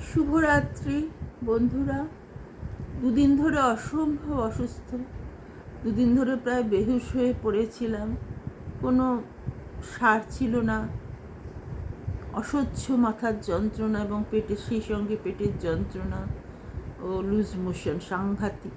শুভরাত্রি বন্ধুরা। দুদিন ধরে অসম্ভব অসুস্থ, দুদিন ধরে প্রায় বেহুশ হয়ে পড়েছিলাম। কোনো সার ছিল না, অসহ্য মাথার যন্ত্রণা এবং পেটের সেই সঙ্গে পেটের যন্ত্রণা ও লুজ মোশন সাংঘাতিক।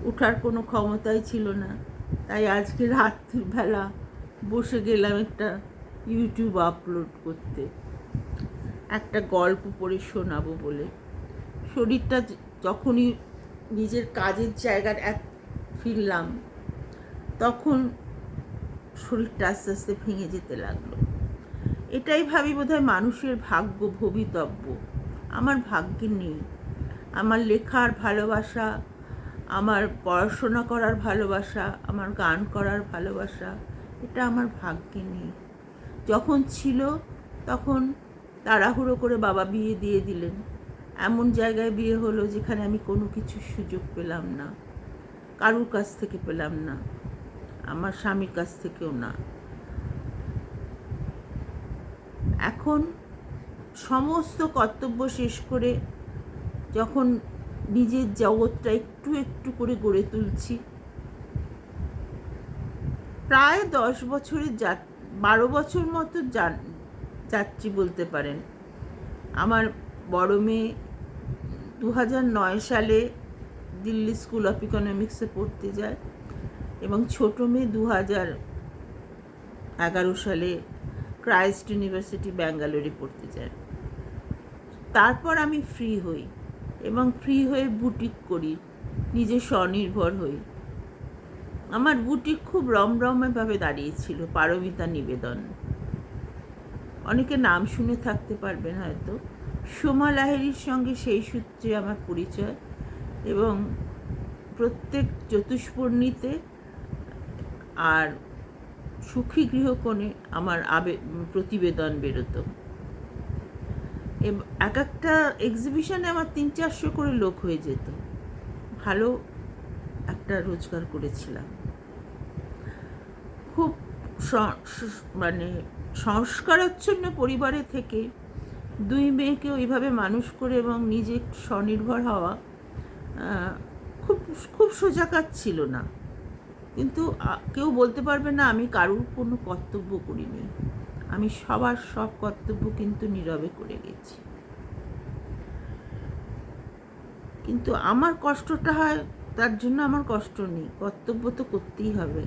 ওঠার কোনো ক্ষমতাই ছিল না। তাই আজকে রাত্রিবেলা বসে গেলাম একটা ইউটিউব আপলোড করতে, একটা গল্প পড়ে শোনাবো বলে। শরীরটা যখনই নিজের কাজের জায়গার ফিরলাম, তখন শরীরটা আস্তে আস্তে ভেঙে যেতে লাগলো। এটাই ভাবি বোধহয় মানুষের ভাগ্য, ভবিতব্য। আমার ভাগ্যে নেই। আমার লেখার ভালোবাসা, আমার পড়াশোনা করার ভালোবাসা, আমার গান করার ভালোবাসা, এটা আমার ভাগ্যে নেই। যখন ছিল তখন তাড়াহুড়ো করে বাবা বিয়ে দিয়ে দিলেন। এমন জায়গায় বিয়ে হলো যেখানে আমি কোনো কিছু সুযোগ পেলাম না, কারুর কাছ থেকে পেলাম না, আমার স্বামীর কাছ থেকেও না। এখন সমস্ত কর্তব্য শেষ করে যখন নিজের জগৎটা একটু একটু করে গড়ে তুলছি, প্রায় 10 বছরের 12 বছর মতো যাত্রী বলতে পারেন। আমার বড় মেয়ে 2009 সালে দিল্লি স্কুল অফ ইকোনমিক্সে পড়তে যায় এবং ছোট মেয়ে 2011 সালে ক্রাইস্ট ইউনিভার্সিটি ব্যাঙ্গালোরে পড়তে যায়। তারপর আমি ফ্রি হই এবং ফ্রি হয়ে বুটিক করি, নিজে স্বনির্ভর হই। আমার বুটিক খুব রমরমেভাবে দাঁড়িয়েছিল, পারমিতা নিবেদন। অনেকে নাম শুনে থাকতে পারবেন হয়তো। সোমা লাহিড়ীর সঙ্গে সেই সূত্রে আমার পরিচয় এবং প্রত্যেক চতুষ্পর্ণীতে আর সুখী গৃহকোণে আমার প্রতিবেদন বেরোতো। এক একটা এক্সিবিশনে আমার 300-400 করে লোক হয়ে যেত। ভালো একটা রোজগার করেছিলাম। খুব মানে সংস্কারাচ্ছন্ন পরিবারে থেকে 2 মেয়েকে ওইভাবে মানুষ করে এবং নিজে স্বনির্ভর হওয়া খুব খুব সোজা কাজ ছিল না। কিন্তু কেউ বলতে পারবে না আমি কারুর কোনো কর্তব্য করিনি। আমি সবার সব কর্তব্য কিন্তু নীরবে করে গেছি। কিন্তু আমার কষ্টটা হয়, তার জন্য আমার কষ্ট নেই। কর্তব্য তো করতেই হবে।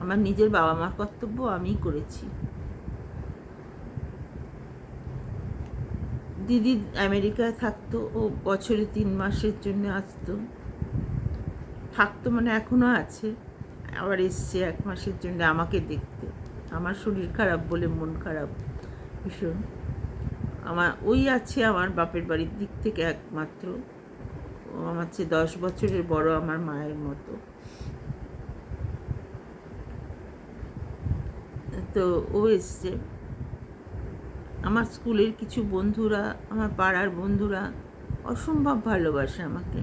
আমার নিজের বাবা মার কর্তব্য আমিই করেছি। দিদি আমেরিকায় থাকতো, ও বছরে 3 মাসের জন্য আসতো। থাকতো মানে এখনও আছে, আবার এসছে 1 মাসের জন্য আমাকে দেখতে। আমার শরীর খারাপ বলে মন খারাপ ভীষণ। আমার ওই আছে আমার বাপের বাড়ির দিক থেকে একমাত্র। ও আমার চেয়ে 10 বছরের বড়, আমার মায়ের মতো। তো ও এসছে। আমার স্কুলের কিছু বন্ধুরা, আমার পাড়ার বন্ধুরা অসম্ভব ভালোবাসে আমাকে।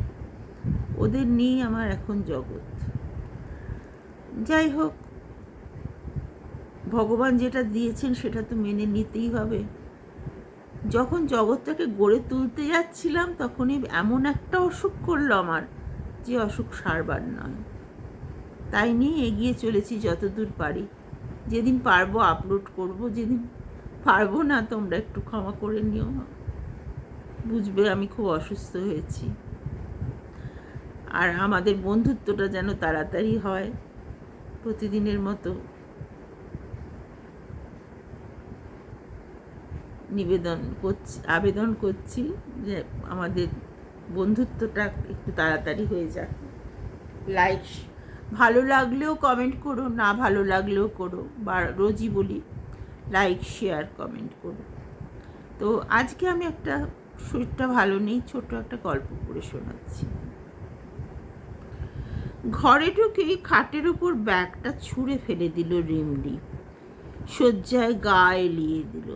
ওদের নিয়েই আমার এখন জগৎ। যাই হোক, ভগবান যেটা দিয়েছেন সেটা তো মেনে নিতেই হবে। যখন জগৎটাকে গড়ে তুলতে যাচ্ছিলাম, তখনই এমন একটা অসুখ করলো আমার, যে অসুখ সারবার নয়। তাই নিয়ে এগিয়ে চলেছি যতদূর পারি। যেদিন পারবো আপলোড করব, যেদিন পারবো না তোমরা একটু ক্ষমা করে নিও। বুঝবে আমি খুব অসুস্থ হয়েছি। আর আমাদের বন্ধুত্বটা যেন তাড়াতাড়ি হয়। প্রতিদিনের মতো আবেদন করছি যে আমাদের বন্ধুত্বটা একটু তাড়াতাড়ি হয়ে যাক। লাইক, ভালো লাগলেও কমেন্ট করো, না ভালো লাগলেও করো, বা রোজই বলি লাইক, শেয়ার, কমেন্ট করো। তো আজকে আমি একটা, শরীরটা ভালো নেই, ছোট একটা গল্প পড়ে শোনাচ্ছি। ঘরে ঢুকেই খাটের উপর ব্যাগটা ছুঁড়ে ফেলে দিল রিমলি। শয্যায় গা এলিয়ে দিল।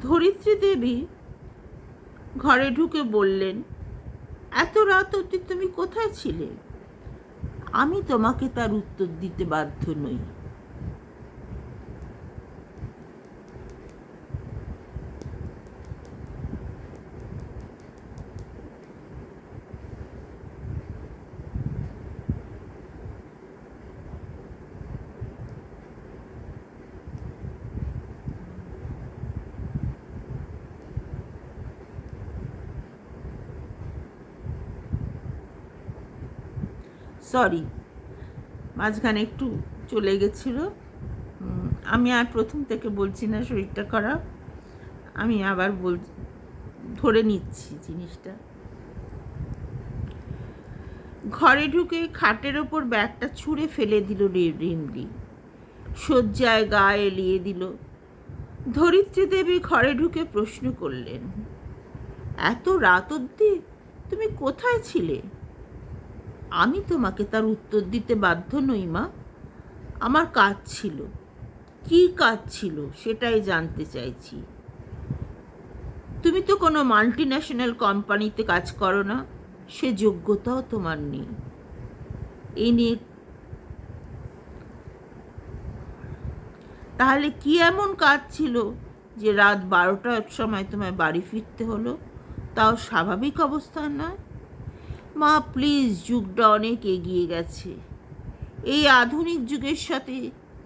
ধরিত্রী দেবী ঘরে ঢুকে বললেন, এত রাত অবধি তুমি কোথায় ছিলে? আমি তোমাকে তার উত্তর দিতে বাধ্য নই। সরি, মাঝখানে একটু চলে গেছিলো। আমি আর প্রথম থেকে বলছি না, শরীরটা খারাপ, আমি আবার ধরে নিচ্ছি জিনিসটা। ঘরে ঢুকে খাটের ওপর ব্যাগটা ছুঁড়ে ফেলে দিল রিমলি, শয্যায় গা এলিয়ে দিল। ধরিত্রী দেবী ঘরে ঢুকে প্রশ্ন করলেন, এত রাত অবধি তুমি কোথায় ছিলে? আমি তোমাকে তার উত্তর দিতে বাধ্য নই মা, আমার কাজ ছিল। কি কাজ ছিল সেটাই জানতে চাইছি। তুমি তো কোনো মাল্টিন্যাশনাল কোম্পানিতে কাজ করো না, সে যোগ্যতাও তোমার নেই। এই নিয়ে তাহলে কি এমন কাজ ছিল যে রাত 12টার সময় তোমায় বাড়ি ফিরতে হলো, তাও স্বাভাবিক অবস্থায় নয়? মা প্লিজ, যুগটা অনেক এগিয়ে গেছে, এই আধুনিক যুগের সাথে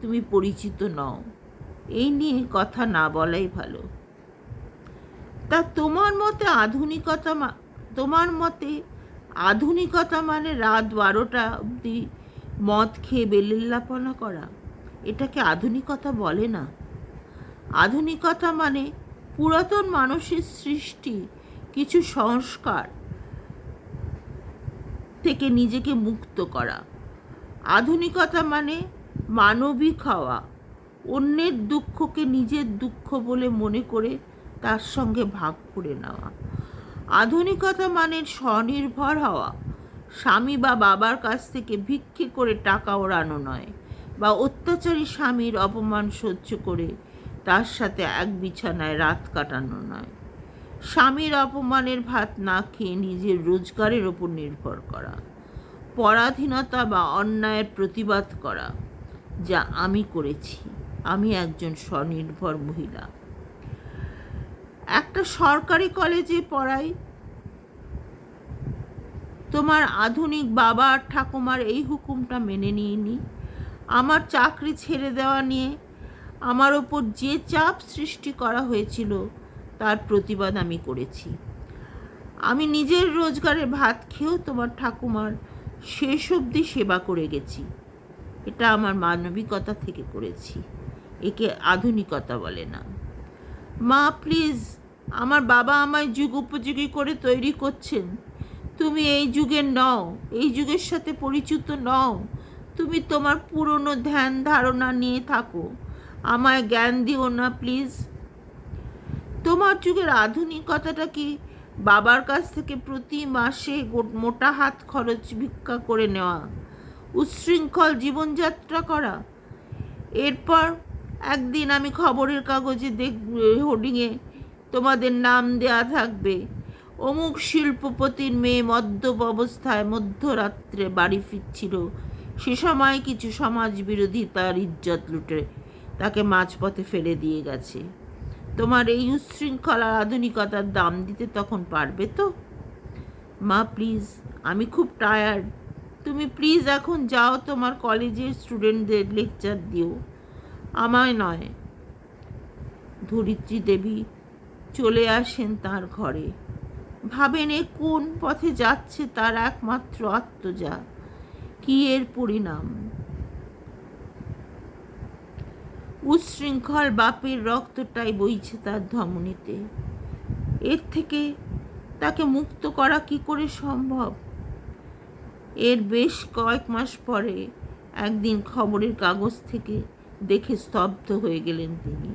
তুমি পরিচিত নও, এই নিয়ে কথা না বলাই ভালো। তা তোমার মতে আধুনিকতা মানে রাত 12টা অবধি মদ খেয়ে বেলেল্লাপনা করা? এটাকে আধুনিকতা বলে না। আধুনিকতা মানে পুরাতন মানুষের সৃষ্টি কিছু সংস্কার থেকে নিজেকে মুক্ত করা। আধুনিকতা মানে মানবিক হওয়া, অন্যের দুঃখকে নিজের দুঃখ বলে মনে করে তার সঙ্গে ভাগ করে নেওয়া। আধুনিকতা মানে স্বনির্ভর হওয়া, স্বামী বা বাবার কাছ থেকে ভিক্ষে করে টাকা ওড়ানো নয়, বা অত্যাচারী স্বামীর অপমান সহ্য করে তার সাথে এক বিছানায় রাত কাটানো নয়। স্বামীর অপমানের ভাত না খেয়ে নিজের রোজগারের ওপর নির্ভর করা। পরাধীনতা বা অন্যায়ের প্রতিবাদ করা, যা আমি করেছি। আমি একজন স্বনির্ভর মহিলা, একটা সরকারি কলেজে পড়াই। তোমার আধুনিক বাবা আর ঠাকুমার এই হুকুমটা মেনে নিইনি। আমার চাকরি ছেড়ে দেওয়া নিয়ে আমার ওপর যে চাপ সৃষ্টি করা হয়েছিল তার প্রতিবাদ আমি করেছি। আমি নিজের রোজগারে ভাত খেয়েও তোমার ঠাকুমার শেষ অবধি সেবা করে গেছি। এটা আমার মানবিকতা থেকে করেছি, একে আধুনিকতা বলে না। মা প্লিজ, আমার বাবা আমায় যুগ উপযোগী করে তৈরি করছেন। তুমি এই যুগের নও, এই যুগের সাথে পরিচিত নও। তুমি তোমার পুরনো ধ্যান ধারণা নিয়ে থাকো, আমায় জ্ঞান দিও না প্লিজ। তোমার যুগের আধুনিকতাটা কি বাবার কাছ থেকে প্রতি মাসে মোটা হাত খরচ ভিক্ষা করে নেওয়া, উচ্ছৃঙ্খল জীবনযাত্রা করা? এরপর একদিন আমি খবরের কাগজে হোর্ডিংয়ে তোমাদের নাম দেয়া থাকবে, অমুক শিল্পপতির মেয়ে মদ্যপ অবস্থায় মধ্যরাত্রে বাড়ি ফিরছিল, সে সময় কিছু সমাজ বিরোধী তার ইজ্জত লুটে তাকে মাঝপথে ফেলে দিয়ে গেছে। তোমার এই উচ্ছৃঙ্খলা আধুনিকতার দাম দিতে তখন পারবে তো? মা প্লিজ, আমি খুব টায়ার্ড, তুমি প্লিজ এখন যাও, তোমার কলেজের স্টুডেন্টদের লেকচার দিও, আমায় নয়। ধরিত্রী দেবী চলে আসেন তার ঘরে, ভাবেন এ কোন পথে যাচ্ছে তার একমাত্র আত্মজা, কি এর পরিণাম? উচ্ছৃঙ্খল বাপের রক্তটাই বইছে তার ধমনীতে। এর থেকে তাকে মুক্ত করা কি করে সম্ভব? এর বেশ কয়েক মাস পরে একদিন খবরের কাগজ থেকে দেখে স্তব্ধ হয়ে গেলেন তিনি।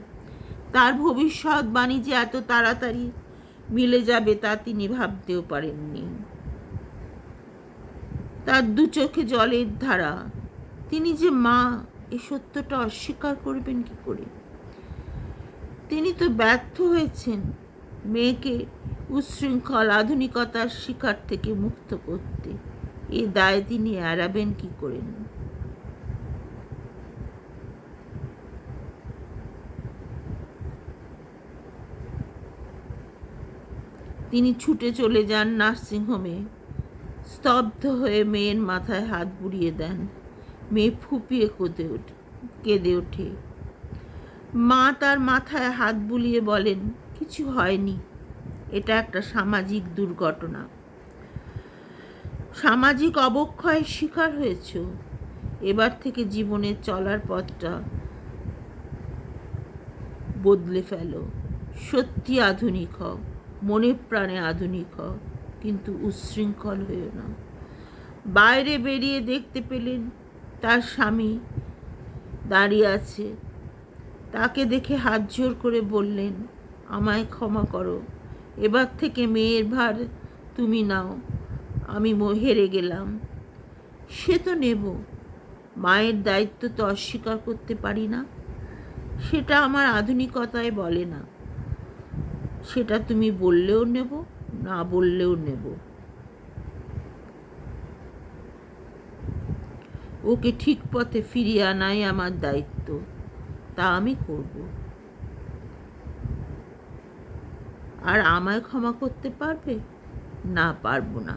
তার ভবিষ্যৎবাণী যে এত তাড়াতাড়ি মিলে যাবে তা তিনি ভাবতেও পারেননি। তার দু চোখে জলের ধারা। তিনি যে মা, এই সত্যটা অস্বীকার করবেন কি করে? তিনি তো ব্যর্থ হয়েছেন মেয়েকে উচ্ছৃঙ্খল আধুনিকতার শিকার থেকে মুক্ত করতে। এ দায় তিনি এড়াবেন কি করে? তিনি ছুটে চলে যান নার্সিংহোমে, স্তব্ধ হয়ে মেয়ের মাথায় হাত বুলিয়ে দেন। মেয়ে ফুঁপিয়ে কেঁদে ওঠে। মা তার মাথায় হাত বুলিয়ে বলেন, কিছু হয়নি, এটা একটা সামাজিক দুর্ঘটনা। সামাজিক অবক্ষয়ের শিকার হয়েছ। এবার থেকে জীবনের চলার পথটা বদলে ফেলো। সত্যি আধুনিক হও, মনে প্রাণে আধুনিক হও, কিন্তু উচ্ছৃঙ্খল হয়েও না। বাইরে বেরিয়ে দেখতে পেলেন তার স্বামী দাঁড়িয়ে আছে। তাকে দেখে হাত জোর করে বললেন, আমায় ক্ষমা করো, এবার থেকে মেয়ের ভার তুমি নাও, আমি হেরে গেলাম। সে তো নেব, মায়ের দায়িত্ব তো অস্বীকার করতে পারি না। সেটা আমার আধুনিকতায় বলে না। সেটা তুমি বললেও নেব, না বললেও নেব। ওকে ঠিক পথে ফিরিয়ে আনাই আমার দায়িত্ব, তা আমি করব। আর আমায় ক্ষমা করতে পারবে? না, পারবো না।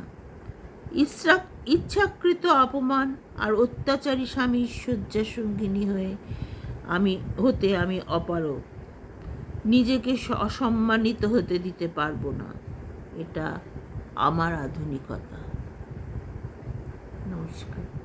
ইচ্ছাকৃত অপমান আর অত্যাচারী স্বামীর শয্যা সঙ্গিনী হতে আমি অপারগ। নিজেকে অসম্মানিত হতে দিতে পারবো না। এটা আমার আধুনিকতা। নমস্কার।